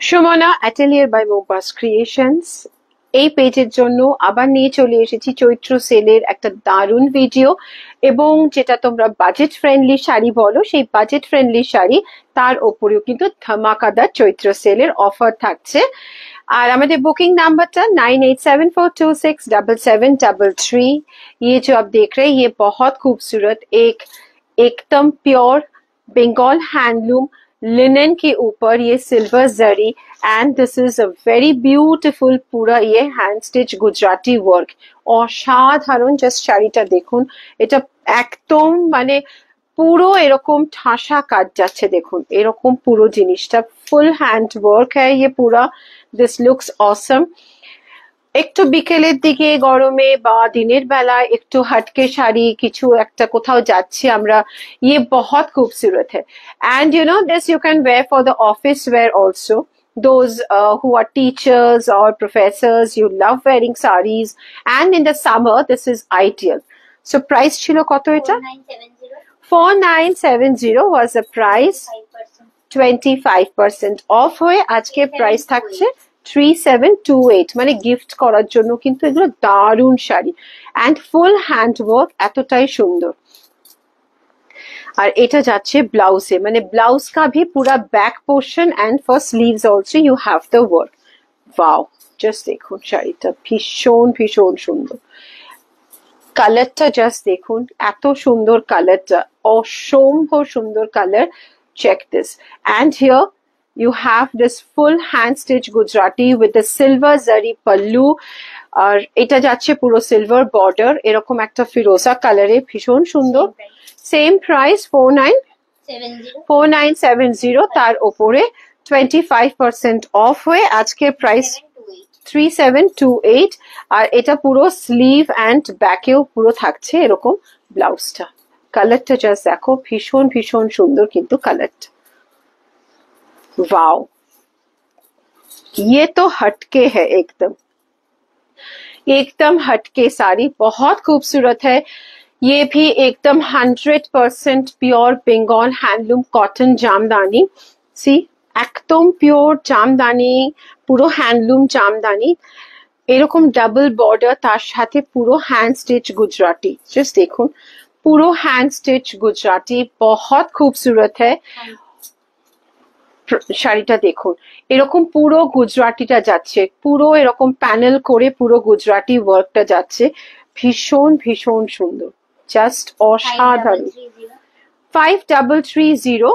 Sumana অ্যাটেলিয়ার by মোবাস creations এই পেজের জন্য আবার নিয়ে চলে এসেছি চৈত্র সেলের একটা দারুণ ভিডিও, এবং যেটা তোমরা বাজেট ফ্রেন্ডলি শাড়ি বলো সেই বাজেট ফ্রেন্ডলি শাড়ি, তার ওপরেও কিন্তু ধামাকাদার চৈত্র সেলের অফার থাকছে। আর আমাদের बुकिंग नंबरটা 9874267733। ये जो आप देख रहे हैं ये बहुत खूबसूरत एकदम प्योर बंगाल हैंडलूम लिनन के ऊपर ये silver zari and this is a very beautiful पूरा ये हैंड स्टिच गुजराती वर्क। অসাধারণ, জাস্ট শাড়িটা দেখুন, এটা একদম মানে পুরো এরকম ঠাসা কাজ যাচ্ছে, দেখুন এরকম পুরো জিনিসটা ফুল হ্যান্ড ওয়ার্ক হ্যায় ये पूरा। This looks awesome. একটু বিকেলের দিকে গরমে বা দিনের বেলা একটু হটকে শাড়ি কিছু একটা কোথাও যাচ্ছি আমরা, ये बहुत खूबसूरत है and you know this you can wear for the office wear also. Those who are teachers or professors, you love wearing sarees and in the summer this is ideal. So price ছিল কত এটা? 4970 was the price. 25% off হয়ে আজকে price থাকছে 3728, মানে gift করার জন্য কিন্তু এগুলো দারুণ sari and full hand work, এতটাই সুন্দর। আর এটা যাচ্ছে ব্লাউজে, মানে ব্লাউজ কা ভি পুরা back portion and for sleeves also you have the work. Wow, just দেখুন শাড়িটা ভীষণ ভীষণ সুন্দর। কালারটা জাস্ট দেখুন, এত সুন্দর কালারটা, অসম্ভব সুন্দর colour. Check this, and here you have this full hand stitch Gujarati with the silver zari pallu, আর এটা যাচ্ছে পুরো সিলভার বর্ডার, এরকম একটা ফিরোজা কালারে, ভীষণ সুন্দর। সেম প্রাইস 4970, তার উপরে 25% অফ হয়ে আজকের প্রাইস 3728। আর এটা পুরো স্লিভ এন্ড ব্যাকেও পুরো থাকছে এরকম ব্লাউজটা। কালারটা জাস্ট দেখো, ভীষণ ভীষণ সুন্দর কিন্তু কালারটা। वाओ, ये तो हटके है, एकदम एकदम हटके साड़ी, बहुत खूबसूरत है। ये भी एकदम 100% pure Bengal handloom cotton jamdani. See, एकदम प्योर जामदानी, পুরো হ্যান্ডলুম জামদানি, এরকম ডাবল বর্ডার, তার সাথে পুরো হ্যান্ড স্টিচ গুজরাটি। জাস্ট দেখুন পুরো হ্যান্ড স্টিচ গুজরাটি, बहुत खूबसूरत है। শাড়িটা দেখুন, এরকম পুরো গুজরাটিটা যাচ্ছে, পুরো এরকম প্যানেল করে পুরো গুজরাটি ওয়ার্কটা যাচ্ছে, ভীষণ ভীষণ সুন্দর, জাস্ট অসাধারণ। 5330